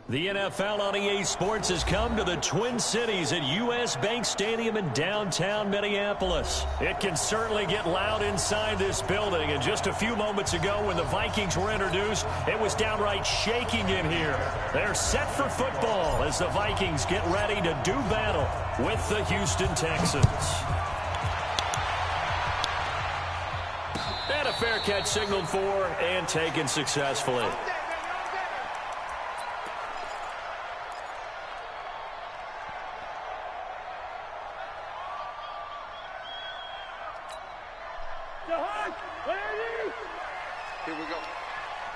The NFL on EA Sports has come to the Twin Cities at US Bank Stadium in downtown Minneapolis. It can certainly get loud inside this building, and just a few moments ago when the Vikings were introduced, it was downright shaking in here. They're set for football as the Vikings get ready to do battle with the Houston Texans. And a fair catch signaled for and taken successfully. Here we go.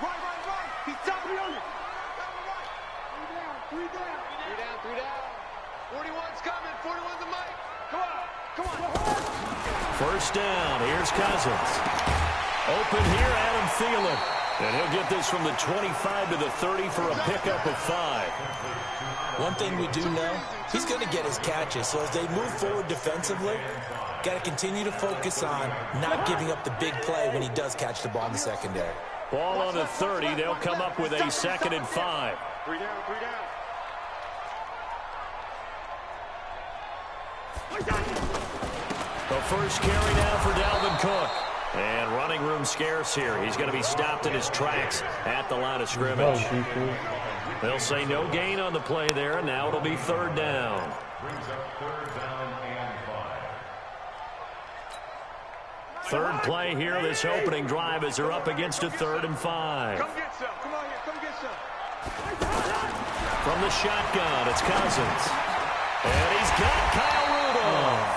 Right. He's top of the under. Three down. 41's coming. 41's the mic. Come on. First down. Here's Cousins. Open here, Adam Thielen. And he'll get this from the 25 to the 30 for a pickup of 5. One thing we do know, he's going to get his catches. So as they move forward defensively, got to continue to focus on not giving up the big play when he does catch the ball in the secondary. Ball on the 30. They'll come up with a 2nd and 5. 3 down. The first carry now for Dalvin Cook. And running room scarce here. He's going to be stopped in his tracks at the line of scrimmage. They'll say no gain on the play there, and now it'll be 3rd down. Third play here, this opening drive, as they're up against a 3rd and 5. Come get some. Come on here. Come get some. From the shotgun, it's Cousins. And he's got Kyle Rudolph.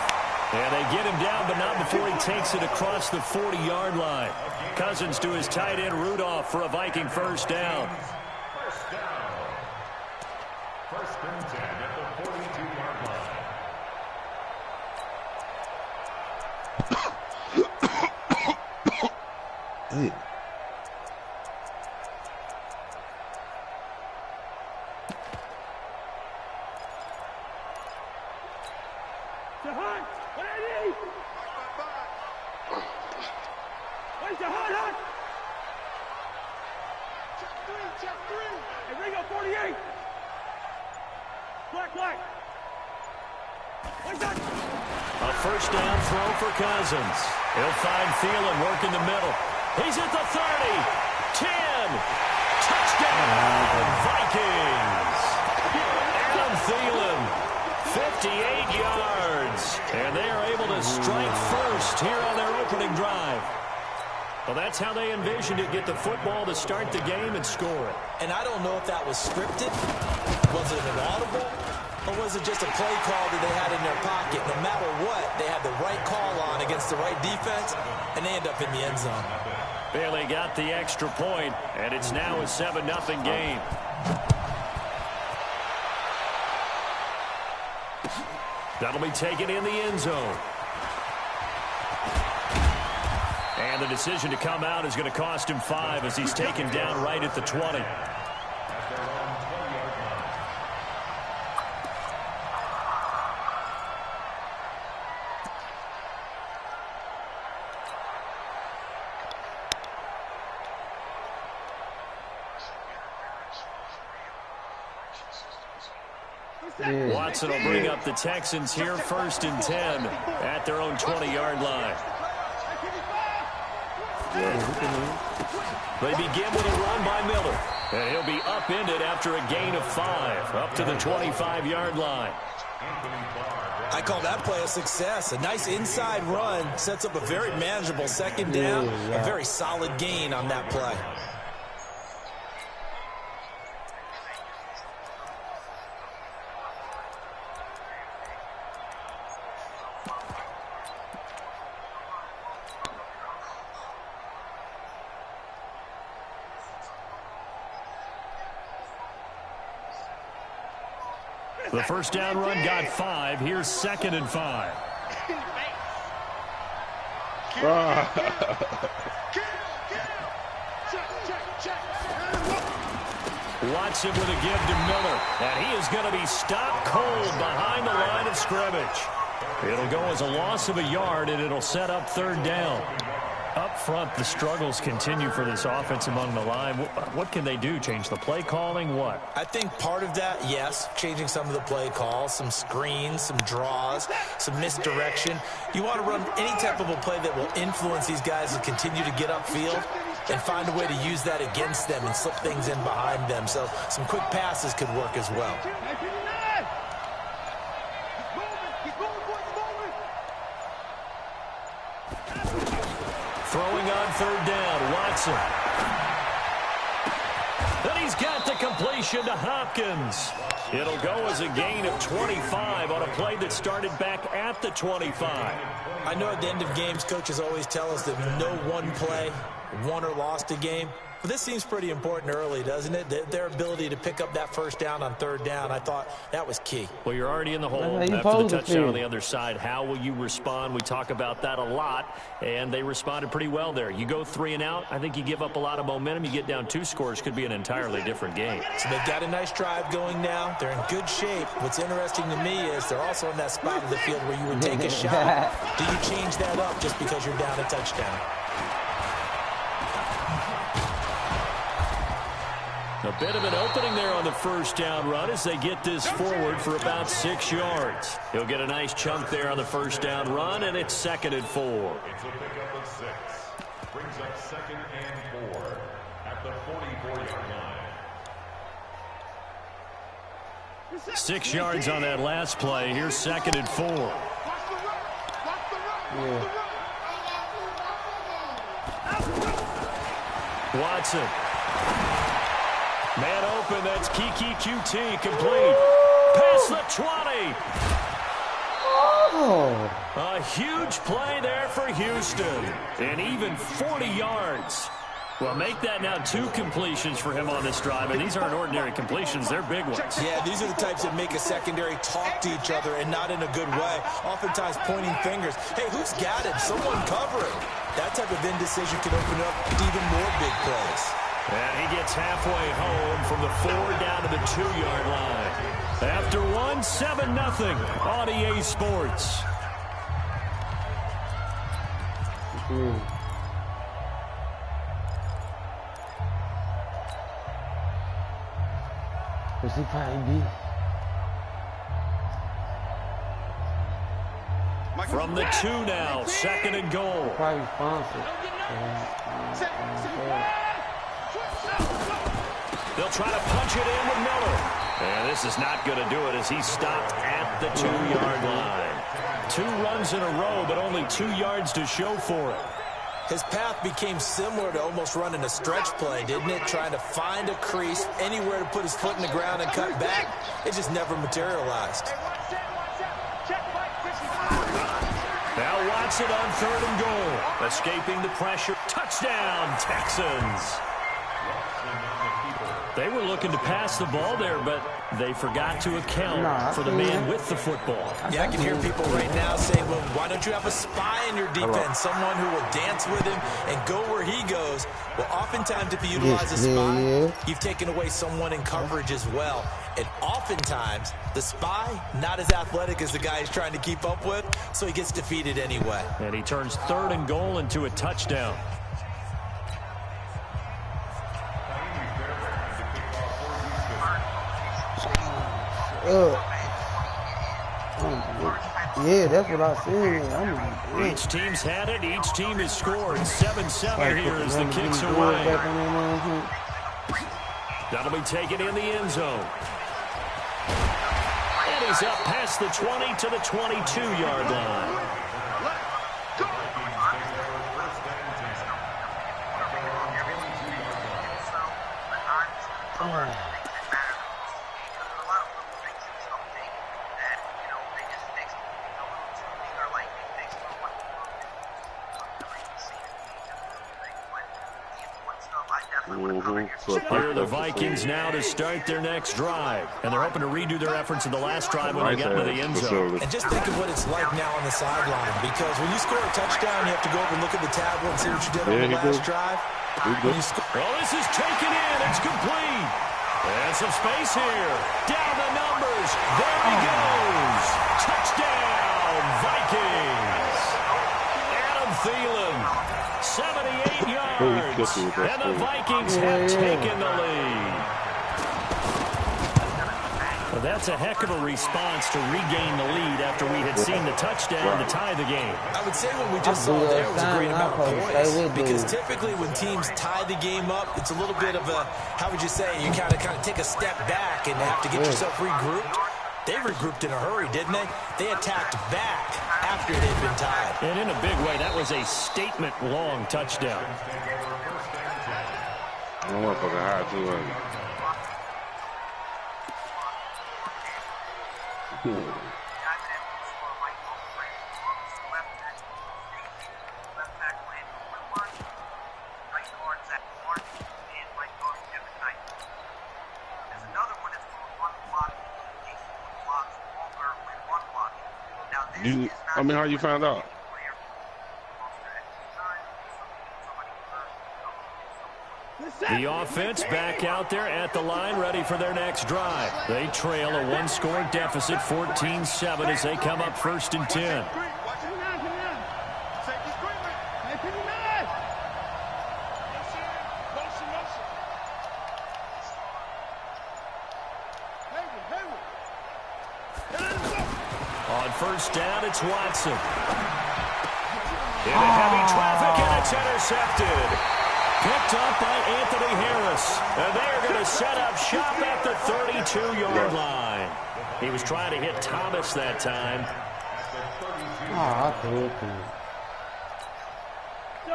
And they get him down, but not before he takes it across the 40-yard line. Cousins to his tight end, Rudolph, for a Viking first down. First and 10 at the 42-yard line. Check three. Hey, Ringo, 48. Black. A first down throw for Cousins. He'll find Thielen working the middle. He's at the 30. 10. Touchdown, Vikings. Adam Thielen, 58 yards. And they are able to strike first here on their opening drive. Well, that's how they envisioned it, get the football to start the game and score it. And I don't know if that was scripted. Was it an audible? Or was it just a play call that they had in their pocket? No matter what, they had the right call on against the right defense, and they end up in the end zone. Bailey got the extra point, and it's now a 7-0 game. That'll be taken in the end zone. And the decision to come out is going to cost him 5 as he's taken down right at the 20. Watson will bring up the Texans here, 1st and 10 at their own 20-yard line. They begin with a run by Miller, and he'll be upended after a gain of 5 up to the 25-yard line. I call that play a success. A nice inside run sets up a very manageable 2nd down, a very solid gain on that play. The first down run got 5. Here's 2nd and 5. Watson with a give to Miller. And he is going to be stopped cold behind the line of scrimmage. It'll go as a loss of a yard, and it'll set up third down. Up front, the struggles continue for this offense among the line. What can they do? Change the play calling? What? I think part of that, yes, changing some of the play calls, some screens, some draws, some misdirection. You want to run any type of a play that will influence these guys to continue to get upfield and find a way to use that against them and slip things in behind them. So some quick passes could work as well. Throwing on third down, Watson. Then he's got the completion to Hopkins. It'll go as a gain of 25 on a play that started back at the 25. I know at the end of games, coaches always tell us that no one play won or lost a game. But this seems pretty important early, doesn't it? Their ability to pick up that first down on third down, I thought that was key. Well, you're already in the hole after the touchdown on the other side. How will you respond? We talk about that a lot, and they responded pretty well there. You go 3 and out, I think you give up a lot of momentum. You get down 2 scores, could be an entirely different game. So they've got a nice drive going now. They're in good shape. What's interesting to me is they're also in that spot of the field where you would take a shot. Do you change that up just because you're down a touchdown? A bit of an opening there on the first down run as they get this forward for about 6 yards. He'll get a nice chunk there on the first down run, and it's 2nd and 4. It's a pickup of 6. Brings up 2nd and 4 at the 44-yard line. 6 yards on that last play. Here's 2nd and 4. Watson. Man open, that's Kiki QT, complete. Past the 20. Oh. A huge play there for Houston. And even 40 yards. Well, make that now 2 completions for him on this drive. And these aren't ordinary completions. They're big ones. Yeah, these are the types that make a secondary talk to each other and not in a good way. Oftentimes pointing fingers. Hey, who's got it? Someone covering. That type of indecision can open up even more big plays. And he gets halfway home from the 4 down to the 2-yard line. After 1, 7-0 on EA Sports. What's he probably be? From the 2 now, 2nd and goal. Probably sponsored. They'll try to punch it in with Miller. And this is not going to do it as he's stopped at the 2-yard line. 2 runs in a row, but only 2 yards to show for it. His path became similar to almost running a stretch play, didn't it? Trying to find a crease, anywhere to put his foot in the ground and cut back. It just never materialized. Now Watson on 3rd and goal. Escaping the pressure. Touchdown, Texans. They were looking to pass the ball there, but they forgot to account for the man with the football. Yeah, I can hear people right now saying, well, why don't you have a spy in your defense, someone who will dance with him and go where he goes? Well, oftentimes if you utilize a spy, you've taken away someone in coverage as well. And oftentimes, the spy, not as athletic as the guy he's trying to keep up with, so he gets defeated anyway. And he turns 3rd and goal into a touchdown. Yeah, that's what I said. Each team's had it. Each team has scored. 7-7 here as the kick's away. That'll be taken in the end zone. And he's up past the 20 to the 22-yard line. Here are the Vikings now to start their next drive. And they're hoping to redo their efforts in the last drive when they got into the end zone. And just think of what it's like now on the sideline. Because when you score a touchdown, you have to go over and look at the tablet and see what you did on the last drive. Oh, this is taken in. It's complete. And some space here. Down the numbers. There he goes. Touchdown, Vikings. Adam Thielen, 78 yards. And the Vikings have taken the lead. Well, that's a heck of a response to regain the lead after we had seen the touchdown to tie the game. I would say what we just saw there was a great amount of poise, because typically when teams tie the game up, it's a little bit of a, how would you say, you kind of take a step back and have to get yourself regrouped. They regrouped in a hurry, didn't they? They attacked back after they'd been tied. And in a big way, that was a statement-long touchdown. I don't want to fucking hide too early. I mean, how you found out? The offense back out there at the line, ready for their next drive. They trail a one-score deficit, 14-7, as they come up 1st and 10. On 1st down, it's Watson. Into heavy traffic, and it's intercepted. Picked up by Anthony Harris. And they're going to set up shop at the 32-yard line. He was trying to hit Thomas that time.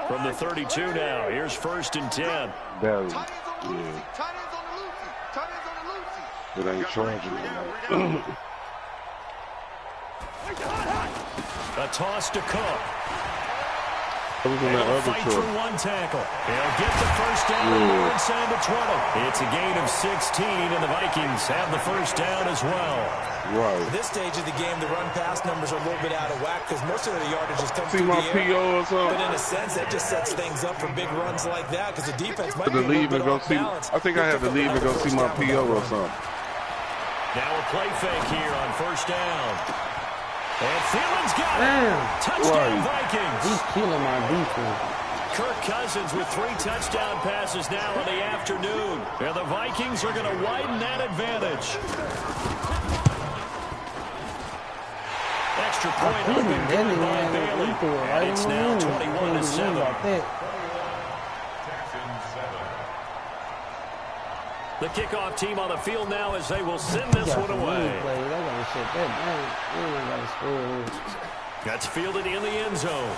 From the 32 now, here's 1st and 10. Barely. It ain't charging. A toss to Cook. He'll fight through one tackle. He'll get the 1st down inside the 20. It's a gain of 16, and the Vikings have the 1st down as well. Right. At this stage of the game, the run-pass numbers are a little bit out of whack because most of the yardage just comes See through my the air. PO or something? But in a sense, that just sets things up for big runs like that because the defense might be a leave little and bit go see. off balance. I think I had to leave and go see my PO or something. Now a play fake here on 1st down. And Thielen's got it. Touchdown, Vikings. He's killing my defense. Kirk Cousins with 3 touchdown passes now in the afternoon. And the Vikings are going to widen that advantage. Extra point open by Bailey. And it's now 21-7. The kickoff team on the field now as they will send this one away. That's fielded in the end zone.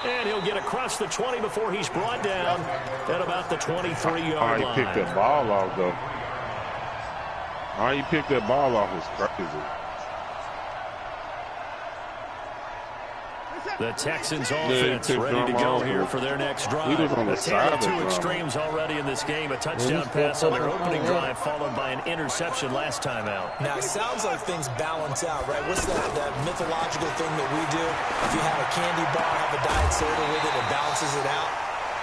And he'll get across the 20 before he's brought down at about the 23-yard line. He picked that ball off, though. How he picked that ball off is crazy. The Texans offense ready to go here for their next drive. A tale of 2 extremes already in this game. A touchdown pass on their opening drive followed by an interception last time out. Now, it sounds like things balance out, right? What's that mythological thing that we do? If you have a candy bar, have a diet soda with it, it balances it out.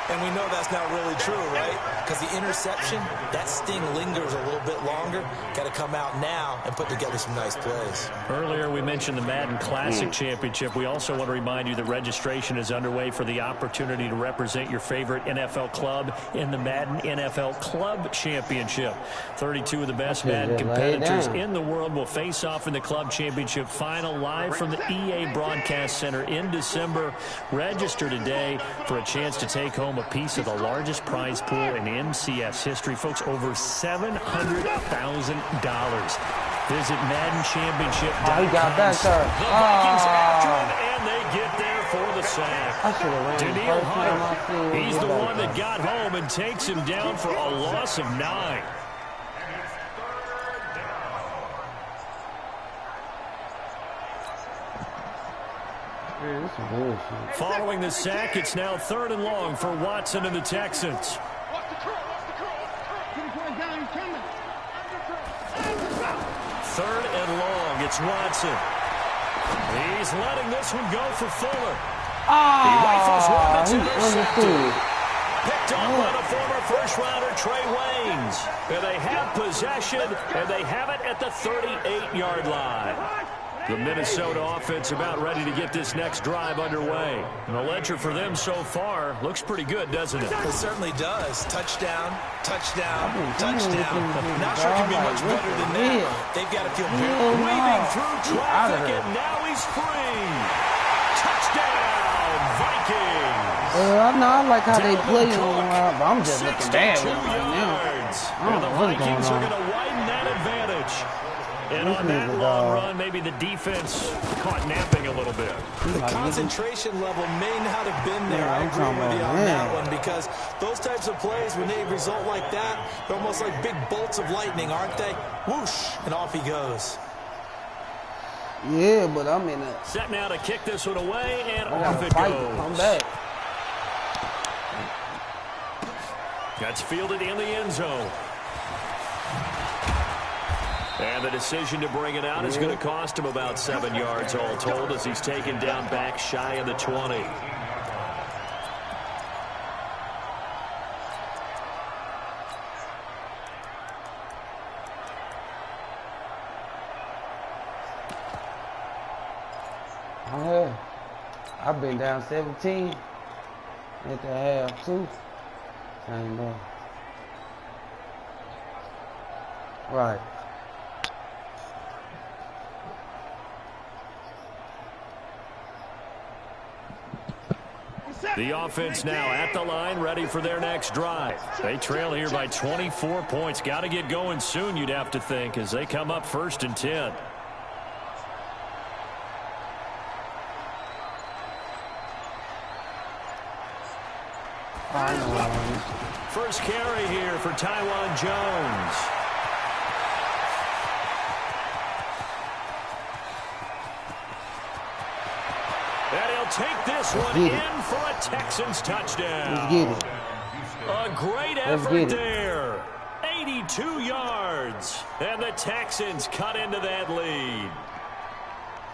And we know that's not really true, right? Because the interception, that sting lingers a little bit longer. Got to come out now and put together some nice plays. Earlier, we mentioned the Madden Classic Championship. We also want to remind you that registration is underway for the opportunity to represent your favorite NFL club in the Madden NFL Club Championship. 32 of the best Madden competitors in the world will face off in the Club Championship final live from the EA Broadcast Center in December. Register today for a chance to take home a piece of the largest prize pool in MCS history. Folks, over $700,000. Visit MaddenChampionship.com. He got back there. The Vikings after him, and they get there for the sack. Daniil Hunter, he's the one that got home and takes him down for a loss of 9. Following the sack, it's now 3rd and long for Watson and the Texans. 3rd and long, it's Watson. He's letting this one go for Fuller. He rifles one that's intercepted. Picked picked off by the former first-rounder Trey Waynes. And they have possession, and they have it at the 38-yard line. The Minnesota offense about ready to get this next drive underway. And the ledger for them so far looks pretty good, doesn't it? It certainly does. Touchdown, touchdown, touchdown. Not sure it can be much better than that. They've got to feel good. Weaving through traffic, and now he's free. Touchdown, Vikings. I know I like how they play on, but I'm just looking bad right now. And the Vikings are going to widen that advantage. And on that long run, maybe the defense caught napping a little bit. The concentration level may not have been there. I agree with you on that one, because those types of plays, when they result like that, they're almost like big bolts of lightning, aren't they? Whoosh, and off he goes. Yeah, but I'm in a... Set now to kick this one away, and off it goes. Come back. That's fielded in the end zone. And the decision to bring it out is going to cost him about 7 yards all told, as he's taken down back shy of the 20. I've been down 17 at the half too. Same way. Right. The offense now at the line, ready for their next drive. They trail here by 24 points. Got to get going soon, you'd have to think, as they come up 1st and 10. First carry here for Taiwan Jones. And he'll take this one in for a Texans touchdown. Let's get it. A great effort there. 82 yards. And the Texans cut into that lead.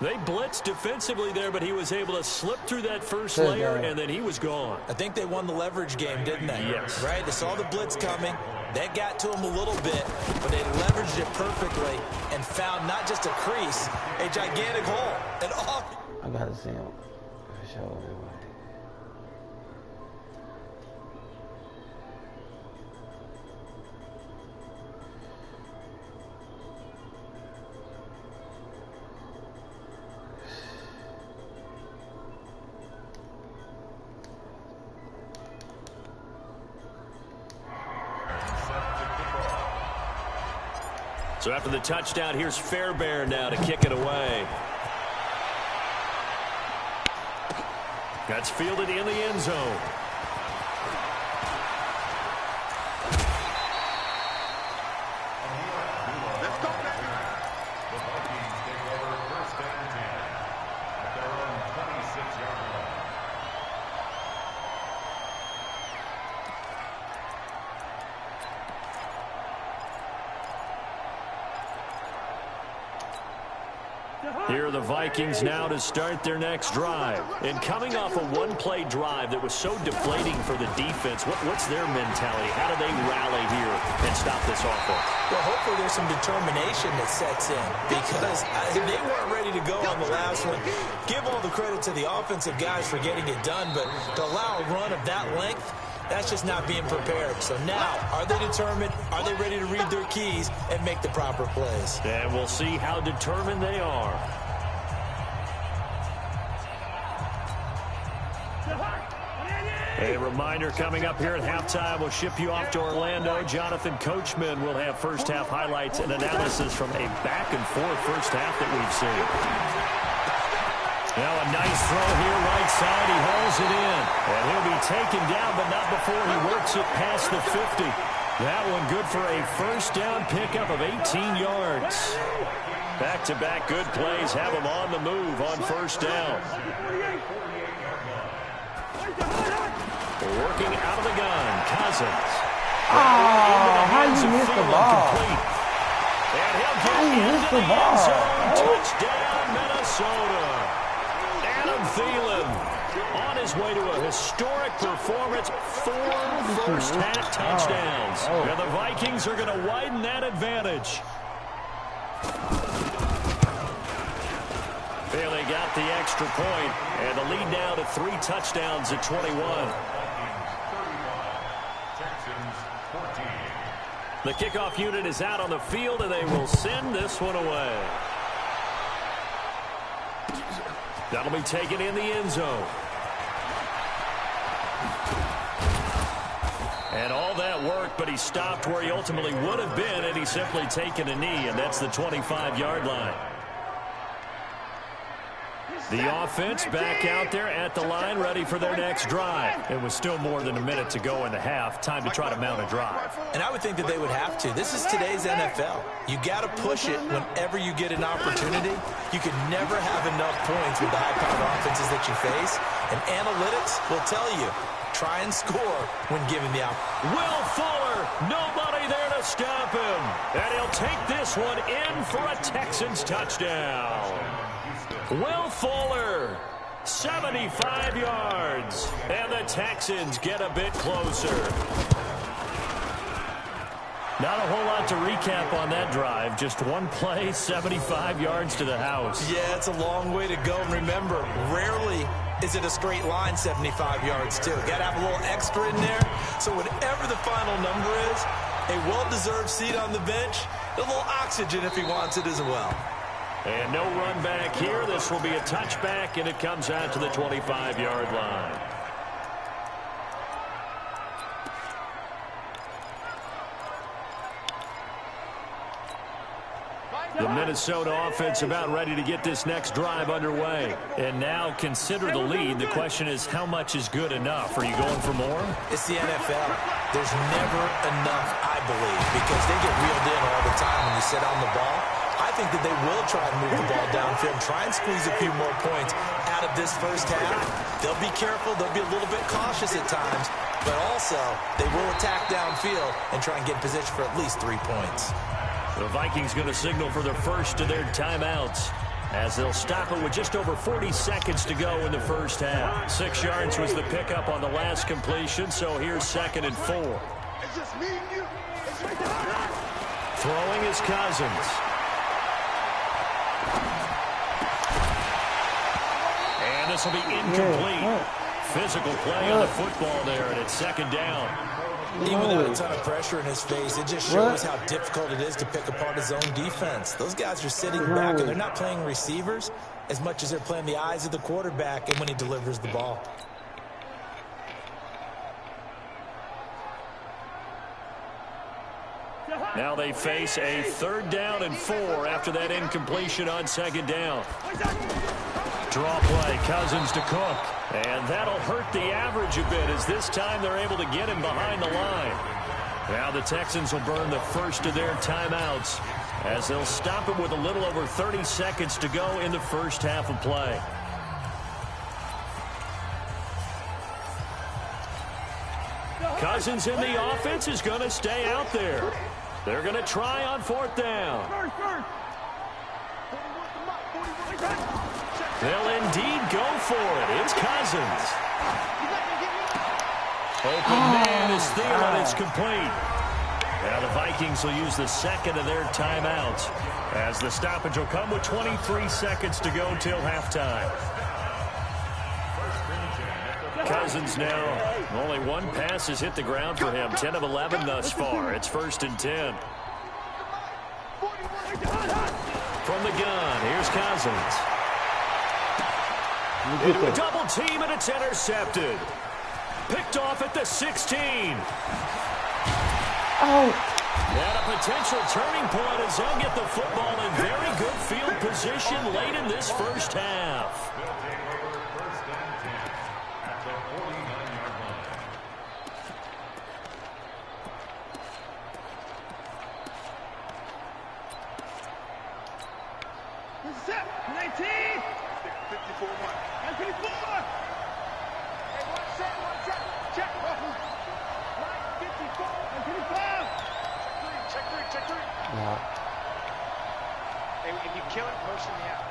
They blitzed defensively there, but he was able to slip through that first layer, and then he was gone. I think they won the leverage game, didn't they? Yes. Right? They saw the blitz coming. That got to him a little bit, but they leveraged it perfectly and found not just a crease, a gigantic hole. And off. I got to see him for sure. So after the touchdown, here's Fairbairn now to kick it away. That's fielded in the end zone. Let's go, baby. The Vikings take over 1st and 10 at their own 26-yard line. Here are the Vikings now to start their next drive. And coming off a one-play drive that was so deflating for the defense, what's their mentality? How do they rally here and stop this offense? Well, hopefully there's some determination that sets in, because they weren't ready to go on the last one. Give all the credit to the offensive guys for getting it done, but to allow a run of that length, that's just not being prepared. So now, are they determined? Are they ready to read their keys and make the proper plays? And we'll see how determined they are. A reminder coming up here at halftime, we'll ship you off to Orlando. Jonathan Coachman will have first half highlights and analysis from a back-and-forth first half that we've seen. Now a nice throw here right side. He hauls it in. And he'll be taken down, but not before he works it past the 50. That one good for a first down pickup of 18 yards. Back-to-back good plays have him on the move on first down. Working out of the gun, Cousins. How you missed the ball? And he'll get into the end zone. Touchdown, Minnesota. Adam Thielen on his way to a historic performance, 4 first-half touchdowns. And the Vikings are going to widen that advantage. They got the extra point, and the lead now to 3 touchdowns at 21. The kickoff unit is out on the field, and they will send this one away. That'll be taken in the end zone. And all that work, but he stopped where he ultimately would have been, and he's simply taken a knee, and that's the 25-yard line. The offense back out there at the line, ready for their next drive. It was still more than a minute to go in the half. Time to try to mount a drive. And I would think that they would have to. This is today's NFL. You got to push it whenever you get an opportunity. You can never have enough points with the high-powered offenses that you face. And analytics will tell you, try and score when given the opportunity. Will Fuller, nobody there to stop him. And he'll take this one in for a Texans touchdown. Will Fuller, 75 yards, and the Texans get a bit closer. Not a whole lot to recap on that drive. Just one play, 75 yards to the house. Yeah, it's a long way to go. And remember, rarely is it a straight line 75 yards, too. Got to have a little extra in there. So whatever the final number is, a well-deserved seat on the bench, a little oxygen if he wants it as well. And no run back here. This will be a touchback, and it comes out to the 25-yard line. The Minnesota offense about ready to get this next drive underway. And now consider the lead. The question is, how much is good enough? Are you going for more? It's the NFL. There's never enough, I believe, because they get reeled in all the time when you sit on the ball. I think that they will try and move the ball downfield, try and squeeze a few more points out of this first half. They'll be careful. They'll be a little bit cautious at times, but also they will attack downfield and try and get in position for at least 3 points. The Vikings going to signal for the first of their timeouts as they'll stop it with just over 40 seconds to go in the first half. 6 yards was the pickup on the last completion, so here's 2nd and 4. It's just me and you. Throwing is Cousins. And this will be incomplete. Physical play on the football there, and it's 2nd down. Even without a ton of pressure in his face, it just shows how difficult it is to pick apart his own defense. Those guys are sitting back, and they're not playing receivers as much as they're playing the eyes of the quarterback and when he delivers the ball. Now they face a 3rd down and 4 after that incompletion on 2nd down. Draw play, Cousins to Cook. And that'll hurt the average a bit as this time they're able to get him behind the line. Now the Texans will burn the first of their timeouts as they'll stop it with a little over 30 seconds to go in the first half of play. Cousins in the offense is going to stay out there. They're going to try on 4th down. They'll indeed go for it. It's Cousins. Open man is Thielen. It's complete. Now the Vikings will use the 2nd of their timeouts as the stoppage will come with 23 seconds to go till halftime. Cousins now, only one pass has hit the ground for him. 10 of 11 thus far. It's 1st and 10. From the gun, here's Cousins. Into a double team, and it's intercepted. Picked off at the 16. Oh. And a potential turning point as they'll get the football in very good field position late in this first half. Set, 19. 54-1. 54. Hey, one set. Check. 54 and 55. Check 3. Yeah. Hey, if you kill it, motion me out.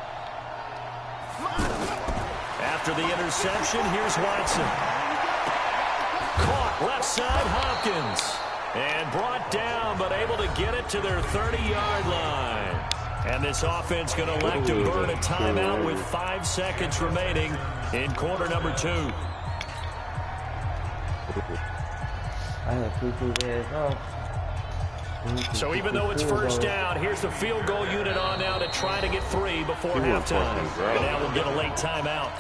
After the interception, here's Watson. Caught left side, Hopkins. And brought down, but able to get it to their 30-yard line. And this offense going to elect to burn a timeout with 5 seconds remaining in quarter number 2. I had two ass off. So even though it's first down, here's the field goal unit on now to try to get 3 before halftime. And now we'll get a late timeout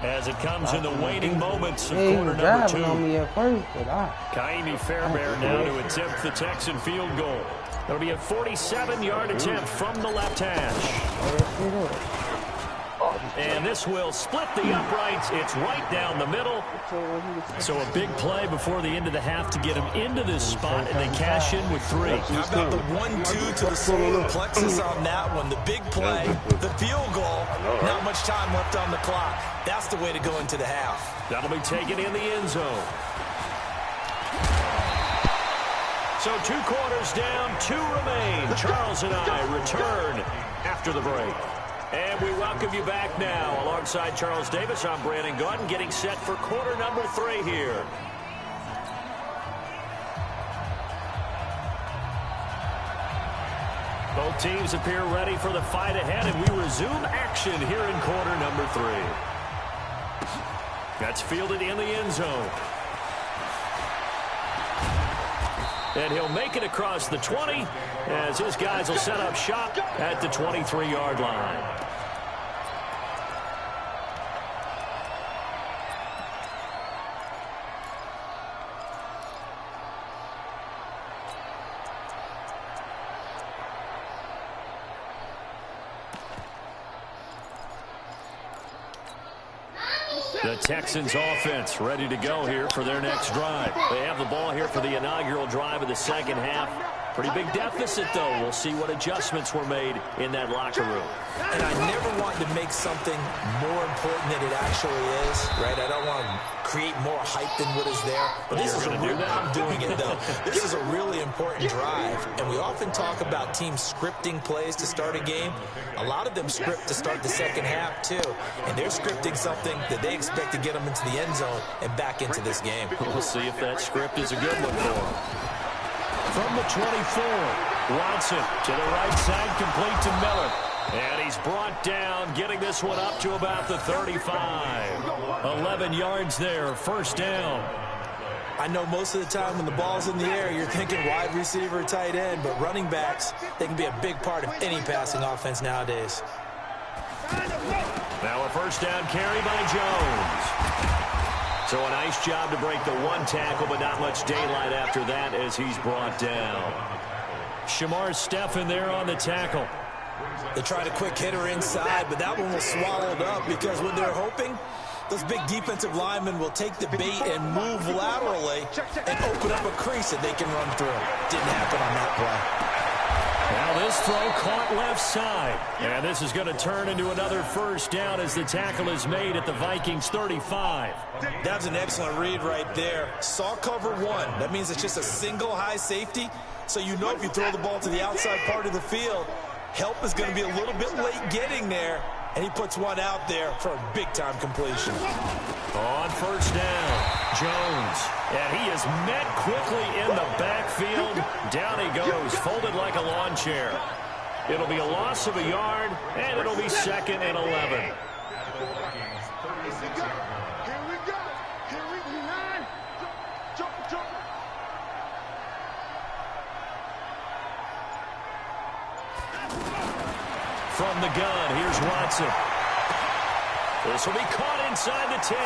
as it comes in the waning moments of quarter number 2. On me at first, but Kaimi Fairbairn now to attempt the Texan field goal. It'll be a 47-yard attempt from the left hash. And this will split the uprights. It's right down the middle. So a big play before the end of the half to get him into this spot, and they cash in with 3. How about the 1-2 to the solar plexus on that one? The big play, the field goal, not much time left on the clock. That's the way to go into the half. That'll be taken in the end zone. So 2 quarters down, 2 remain. Charles and I return after the break. And we welcome you back now. Alongside Charles Davis, I'm Brandon Gordon, getting set for quarter number 3 here. Both teams appear ready for the fight ahead, and we resume action here in quarter number 3. That's fielded in the end zone. And he'll make it across the 20 as his guys will set up shop at the 23-yard line. The Texans offense ready to go here for their next drive. They have the ball here for the inaugural drive of the second half. Pretty big deficit, though. We'll see what adjustments were made in that locker room. And I never want to make something more important than it actually is, right? I don't want to create more hype than what is there. But this is a real, I'm doing it, though. This is a really important drive. And we often talk about teams scripting plays to start a game. A lot of them script to start the second half, too. And they're scripting something that they expect to get them into the end zone and back into this game. We'll see if that script is a good one for them. From the 24, Watson to the right side, complete to Miller. And he's brought down, getting this one up to about the 35. 11 yards there, first down. I know most of the time when the ball's in the air, you're thinking wide receiver, tight end, but running backs, they can be a big part of any passing offense nowadays. Now a first down carry by Jones. So a nice job to break the 1 tackle, but not much daylight after that as he's brought down. Shamar Stephen there on the tackle. They tried a quick hitter inside, but that one was swallowed up because when they're hoping, those big defensive linemen will take the bait and move laterally and open up a crease that they can run through. Didn't happen on that play. Now this throw caught left side. And this is going to turn into another first down as the tackle is made at the Vikings 35. That's an excellent read right there. Saw cover 1. That means it's just a single high safety. So you know if you throw the ball to the outside part of the field, help is going to be a little bit late getting there. And he puts one out there for a big-time completion. On first down, Jones. And he is met quickly in the backfield. Down he goes, folded like a lawn chair. It'll be a loss of a yard, and it'll be 2nd and 11. Here we go. Jump. From the gun, here's Watson. This will be caught inside the 10.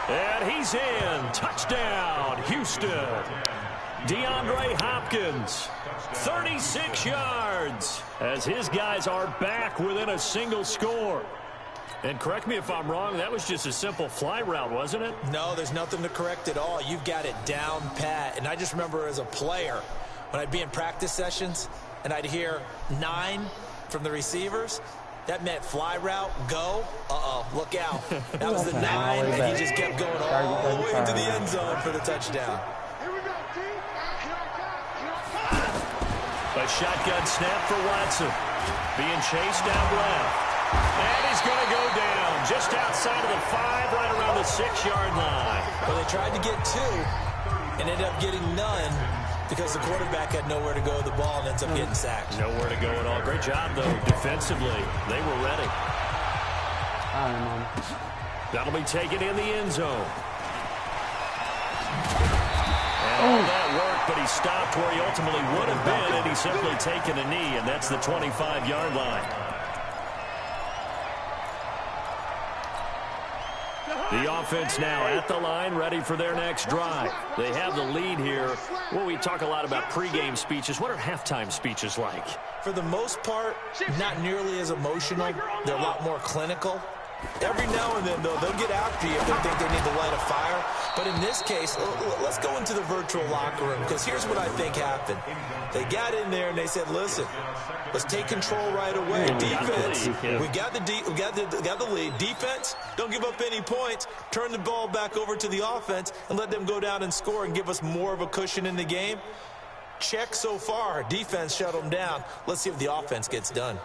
And he's in. Touchdown, Houston. DeAndre Hopkins, 36 yards, as his guys are back within a single score. And correct me if I'm wrong, that was just a simple fly route, wasn't it? No, there's nothing to correct at all. You've got it down pat. And I just remember as a player, when I'd be in practice sessions, and I'd hear 9 from the receivers, that meant fly route, go, look out. That was the 9, and he just kept going all the way into the end zone for the touchdown. Here we go, T. A shotgun snap for Watson. Being chased out left. And he's going to go down. just outside of the 5, right around the 6-yard line. Well, they tried to get 2 and ended up getting none because the quarterback had nowhere to go with the ball and ends up getting sacked. Nowhere to go at all. Great job, though, defensively. They were ready. That'll be taken in the end zone. And all that worked, but he stopped where he ultimately would have been, and he's simply taken a knee, and that's the 25-yard line. The offense now at the line, ready for their next drive. They have the lead here. Well, we talk a lot about pregame speeches. What are halftime speeches like? For the most part, not nearly as emotional. They're a lot more clinical. Every now and then, though, they'll get after you if they think they need to light a fire. But in this case, let's go into the virtual locker room, because here's what I think happened. They got in there and they said, listen, let's take control right away. Defense, we got the lead. Defense, don't give up any points. Turn the ball back over to the offense and let them go down and score and give us more of a cushion in the game. Check so far. Defense shut them down. Let's see if the offense gets done.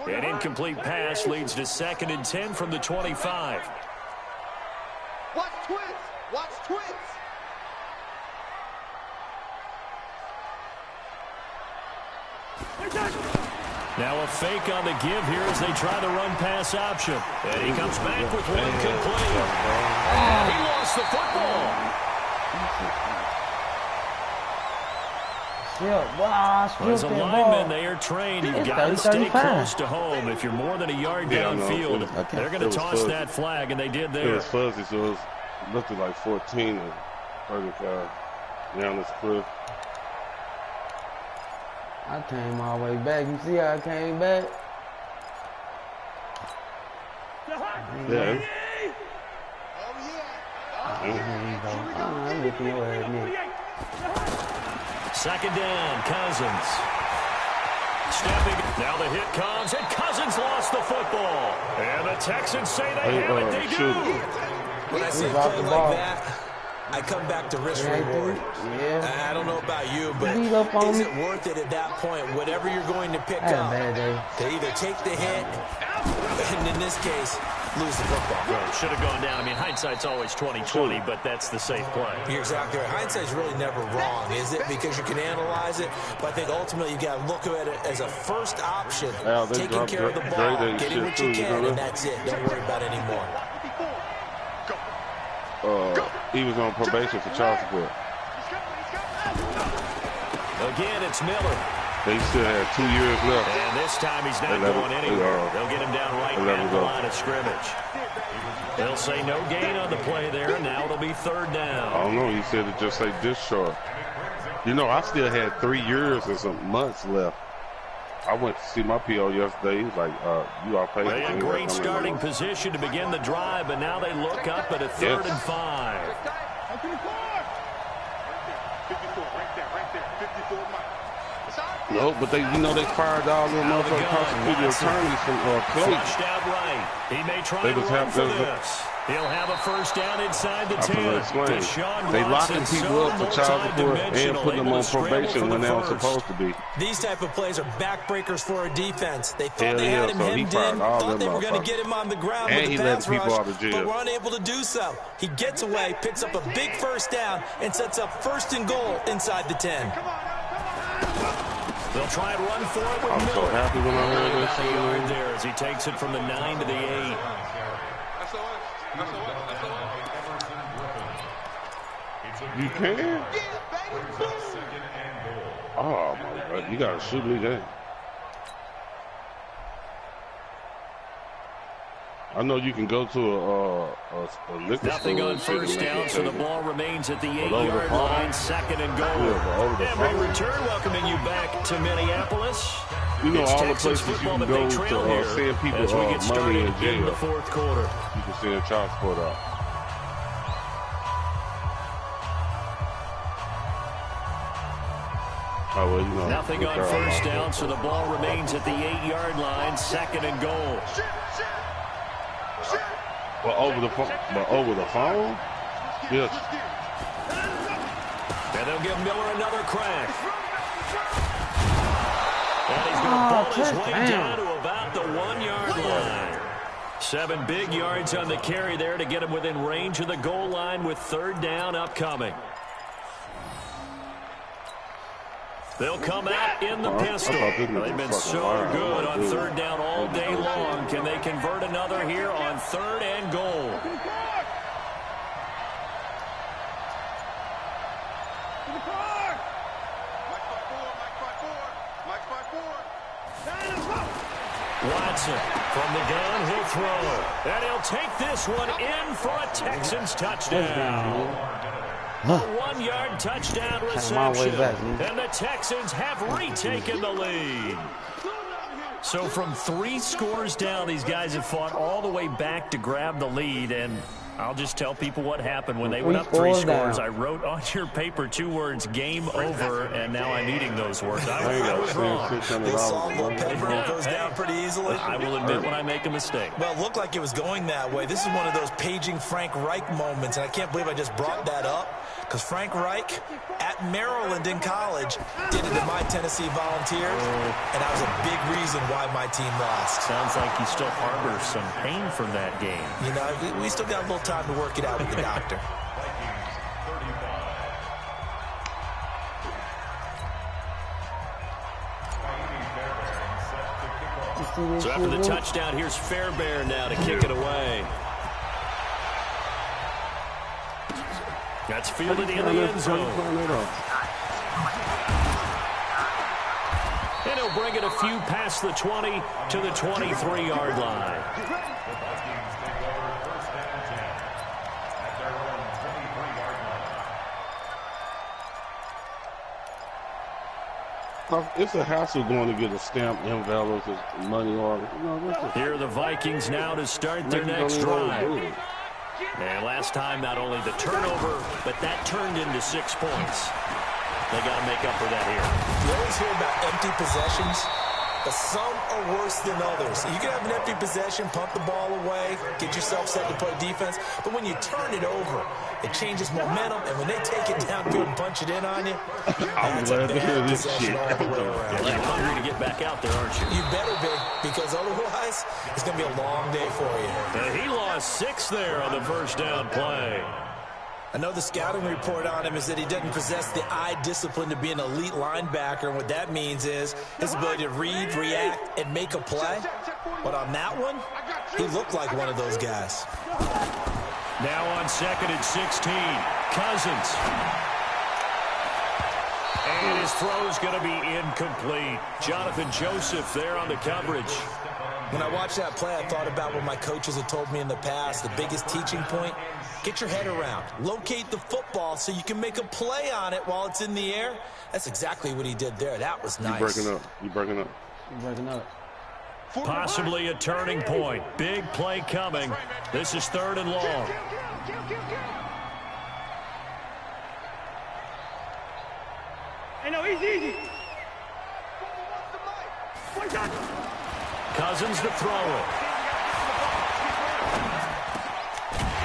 An incomplete pass leads to 2nd and 10 from the 25. Watch twins. Watch twins. Now a fake on the give here as they try the run-pass option. And he comes back with one complete. And he lost the football. As a lineman, they are trained. You've got to stay close to home. If you're more than a yard downfield, they're going to toss that flag, and they did there. It was fuzzy, so it looked like 14 and 35 down this cliff. I came all the way back. You see how I came back? Yeah. I'm looking your ass, Nick. 2nd down, Cousins. Stepping. Now the hit comes, and Cousins lost the football. And the Texans say they have it. They do. When I see a play like that, I come back to risk reward. Yeah. I don't know about you, but is it worth it at that point? Whatever you're going to pick up, to either take the hit, and in this case, lose the football. Well, should have gone down. I mean, hindsight's always 20/20, but that's the safe play. You're exactly right. Hindsight's really never wrong, is it? Because you can analyze it, but I think ultimately you got to look at it as a first option. Taking care of the ball, getting what you can, and that's it. Don't worry about it anymore. He was on probation for child support. Again, it's Miller. They still had 2 years left. And this time he's not going anywhere. They'll get him down right at the line of scrimmage. They'll say no gain on the play there, and now it'll be 3rd down. I don't know. He said it just say discharge. You know, I still had 3 years and some months left. I went to see my PO yesterday. He's like, you all paid. They had a great starting position to begin the drive, but now they look up at a 3rd and 5. 54, right there, 54 miles. No, but they fired all them motherfucking prosecuting attorneys from Clayton. Flushed out right. He may try to run for this. He'll have a 1st down inside the 10. They locking people up for child support and putting them on probation when they were supposed to be. These type of plays are backbreakers for a defense. They thought they had him hemmed in, thought they were going to get him on the ground with the pass rush, but were unable to do so. He gets away, picks up a big 1st down, and sets up 1st and goal inside the 10. They'll try and run for it with Miller. I'm so happy when I heard this right there as he takes it from the 9 to the 8. You can? Oh, my God. You got to shoot me there. I know you can go to a liquor Nothing store on 1st down, so the ball remains at the 8-yard line, 2nd and goal. Every return welcoming you back to Minneapolis. You know, it's all Texas the places you football, can but go they trail to here send people as we get started money in jail. in the 4th quarter. You can send child support out. Oh, well, you know, nothing on 1st down, so the ball remains at the 8-yard line, 2nd and goal. But over the phone? Yes. And they'll give Miller another crack. And he's going to ball his way down to about the 1-yard line. 7 big yards on the carry there to get him within range of the goal line with 3rd down upcoming. They'll come out in the pistol. They've been so good on 3rd down all day long. Can they convert another here on 3rd and goal? Watson from the gun, he'll throw. And he'll take this one in for a Texans touchdown. A 1-yard touchdown reception. And the Texans have retaken the lead. So from 3 scores down, these guys have fought all the way back to grab the lead. And I'll just tell people what happened. When they went up 3 scores, I wrote on your paper 2 words, game over, and now I'm eating those words. I was wrong. It goes down pretty easily. I will admit when I make a mistake. Well, it looked like it was going that way. This is one of those paging Frank Reich moments, and I can't believe I just brought that up. Because Frank Reich at Maryland in college did it to my Tennessee Volunteers, and that was a big reason why my team lost. Sounds like you still harbor some pain from that game. You know, we still got a little time to work it out with the doctor. So after the touchdown, here's Fairbairn now to kick it away. That's fielded in the end zone. And he'll bring it a few past the 20 to the 23-yard line. It's a hassle going to get a stamp envelope with money order. Here are the Vikings now to start their next drive. And last time, not only the turnover, but that turned into 6 points. They got to make up for that here. You always hear about empty possessions, but some are worse than others. You can have an empty possession, pump the ball away, get yourself set to play defense, but when you turn it over, it changes momentum, and when they take it downfield and punch it in on you, I'm glad to hear this shit. You're hungry to get back out there, aren't you? You better be, because otherwise, it's going to be a long day for you. And he lost 6 there on the first down play. I know the scouting report on him is that he doesn't possess the eye discipline to be an elite linebacker, and what that means is his ability to read, react, and make a play. But on that one, he looked like one of those guys. Now on 2nd and 16, Cousins. And his throw's going to be incomplete. Jonathan Joseph there on the coverage. When I watched that play, I thought about what my coaches had told me in the past. The biggest teaching point, get your head around. Locate the football so you can make a play on it while it's in the air. That's exactly what he did there. That was nice. You breaking up. Possibly a turning point. Big play coming. This is 3rd and long. Hey, no, easy. Cousins to throw it.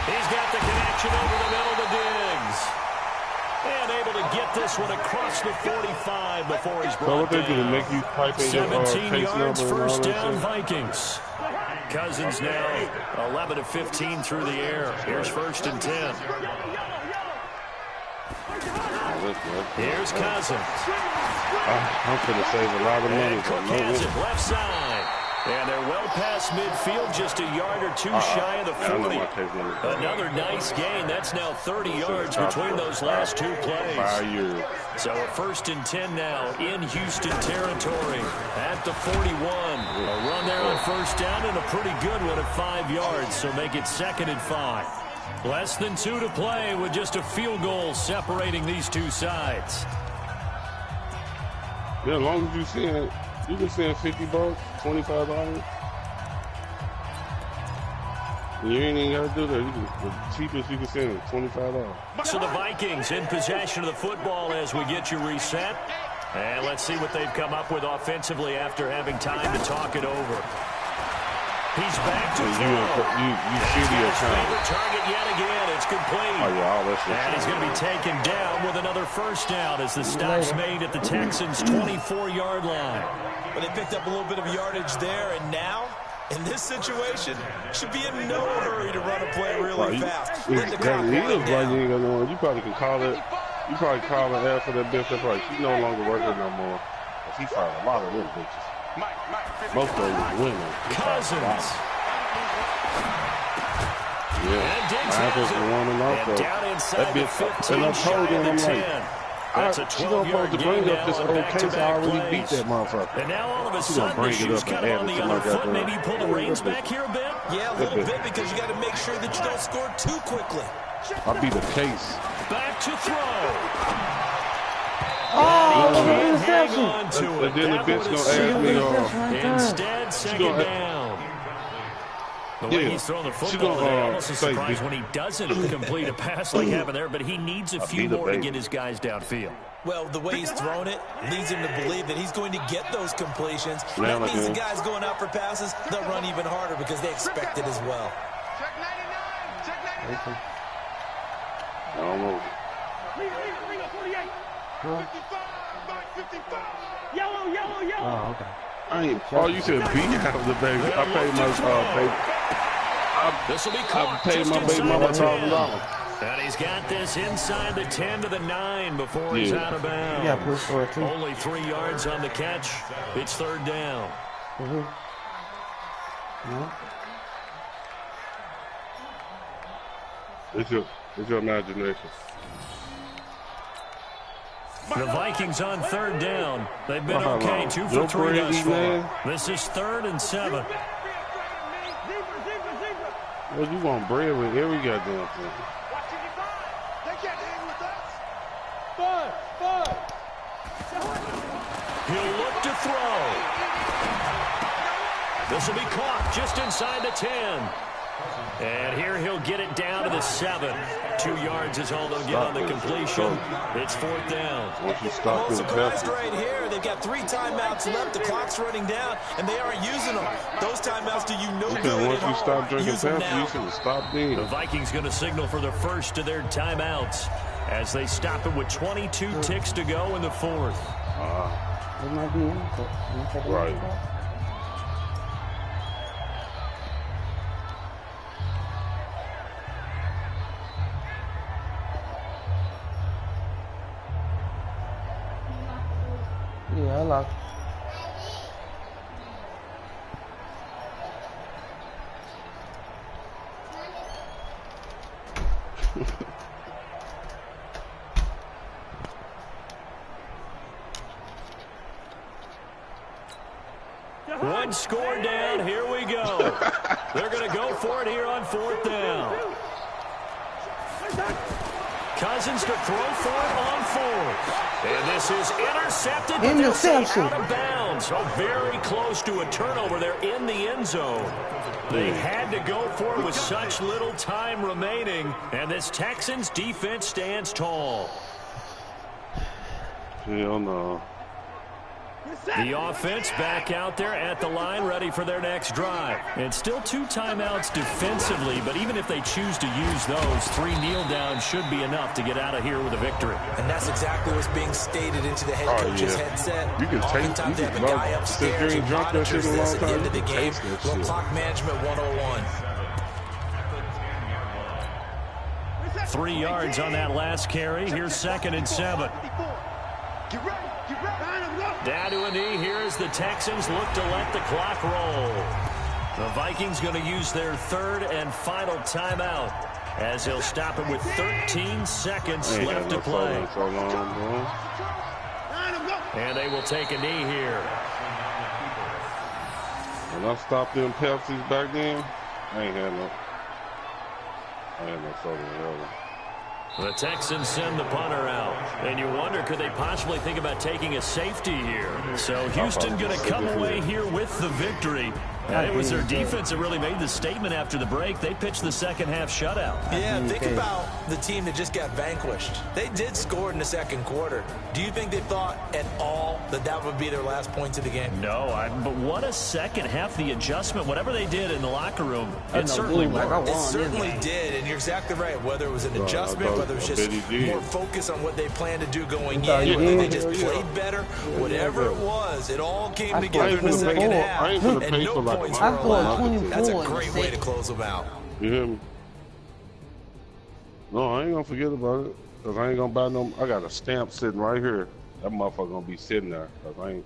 He's got the connection over the middle to Diggs. And able to get this one across the 45 before he's brought down. Make you type in 17 yards, first down, shit? Vikings. Cousins now 11 of 15 through the air. Here's 1st and 10. Here's Cousins. I'm going to save a lot of money. Cook has it left side. And they're well past midfield, just a yard or 2 shy of the 40. Another nice gain. That's now 30 yards between those last 2 plays. 5 years. So a 1st and 10 now in Houston territory at the 41. A run there on 1st down and a pretty good one at 5 yards. So make it 2nd and 5. Less than 2 to play with just a field goal separating these 2 sides. Yeah, as long as you can send $50, $25. You ain't even got to do that. The cheapest you can send is $25. So the Vikings in possession of the football as we get you reset. And let's see what they've come up with offensively after having time to talk it over. He's back to You throw. see the His account. favorite target yet again. It's complete. Oh, yeah, all that shit. And he's going to be taken down with another first down as the stop's made at the Texans' 24-yard line. But they picked up a little bit of yardage there, and now, in this situation, should be in no hurry to run a play really fast. Let the clock wind down. You probably can call it. You probably call and ask for that bitch. Like, she no longer working no more. He fired a lot of them bitches. Most of them was women. Cousins. Yeah. I was warming off though. That bitch. And I told him, I'm like, she's supposed to bring up this old case. I already beat that motherfucker. And now all of a sudden, the shoe's kind of on the other foot. Maybe you pull the reins back here a bit? Yeah, a little bit, because you got to make sure that you don't score too quickly. I beat the case. Back to throw. Oh, interception. And then the bitch gonna ask me, Instead, second down. The way he's throwing the football, I'm almost surprised when he doesn't complete a pass like happened there, but he needs a few more to get his guys downfield. Well, the way he's thrown it leads him to believe that he's going to get those completions. That means the guys going out for passes, they'll run even harder because they expect it as well. Check 99. Check 99. I don't know. 55. 55. Oh, okay. I ain't. Oh, you said beat out of the baby. I paid my baby. This will be I paid my baby mama $1,000. And he's got this inside the 10 to the 9 before he's out of bounds. Yeah, push for it too. Only 3 yards on the catch. It's third down. It's your imagination. The Vikings on third down. They've been okay, 2 for 3 thus far. This is 3rd and 7. Well, you want bread with every goddamn thing. They can't hang with us. He'll look to throw. This will be caught just inside the 10. And here he'll get it down to the 7. 2 yards is all they'll get on the completion. It's 4th down. Once you stop I'm them surprised passes. right here. They've got 3 timeouts left. The clock's running down, and they aren't using them. Those timeouts do you no good Once at you stop all. drinking Use them passes, you now. should have stopped then. The Vikings going to signal for the first of their timeouts as they stop it with 22 ticks to go in the 4th. It might be in. Right. Yeah, I like. One score down. Here we go. They're going to go for it here on 4th down. Cousins to throw for it on 4th. And this is intercepted. But they'll say out of bounds. So very close to a turnover there in the end zone. They had to go for it with such little time remaining. And this Texans defense stands tall. Hell no. The offense back out there at the line, ready for their next drive. And still 2 timeouts defensively, but even if they choose to use those, 3 kneel downs should be enough to get out of here with a victory. And that's exactly what's being stated into the head coach's headset. You can take, Oftentimes they have a guy upstairs who monitors this at the end of the game. Little clock management 101. 3 yards on that last carry. Here's 2nd and 7. Get ready. Get ready. Down to a knee here as the Texans look to let the clock roll. The Vikings going to use their 3rd and final timeout as they'll stop it with 13 seconds left to play. And they will take a knee here. When I stopped them Pepsis back then, I ain't had no soda ever. The Texans send the punter out. And you wonder, could they possibly think about taking a safety here? So Houston going to come away here with the victory. And it was their defense that really made the statement after the break. They pitched the second half shutout. Yeah, think about the team that just got vanquished. They did score in the second quarter. Do you think they thought at all that that would be their last points of the game? No, but what a second half, the adjustment, whatever they did in the locker room, it certainly worked. It certainly did, and you're exactly right. Whether it was an adjustment, whether it was just more focus on what they planned to do going in, whether they just played better, whatever it was, it all came together in the second half, and no points were allowed. That's a great way to close them out. You hear me? No, I ain't gonna forget about it, cause I ain't gonna buy no. I got a stamp sitting right here. That motherfucker gonna be sitting there, cause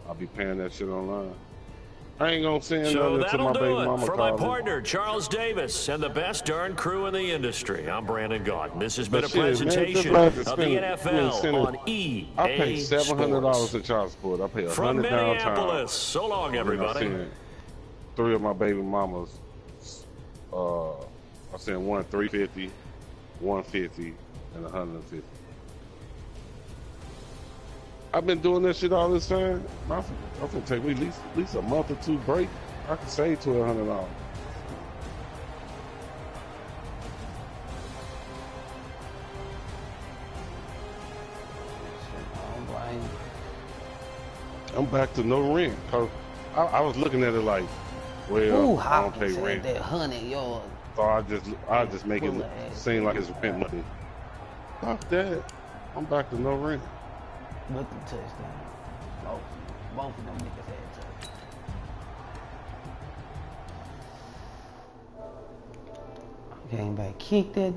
I'll be paying that shit online. I ain't gonna send nothing to my baby mama. For my partner, Charles Davis, and the best darn crew in the industry, I'm Brandon Gaudin. This has been a presentation of the NFL on EA I pay $700 to child support. I pay $100 from Minneapolis. Downtown. So long, everybody. I 3 of my baby mamas. I sent one 350, 150, and 150. I've been doing this shit all this time. I'm gonna take me at least a month or 2 break. I can save $1,200. I'm back to no rent, cause I was looking at it like, well, I don't pay rent. That 100 yards. So I just make it seem like it's rent money. Fuck that. I'm back to no rent. With the touchdown. Both of them niggas had touchdowns. Came back, kicked that dude.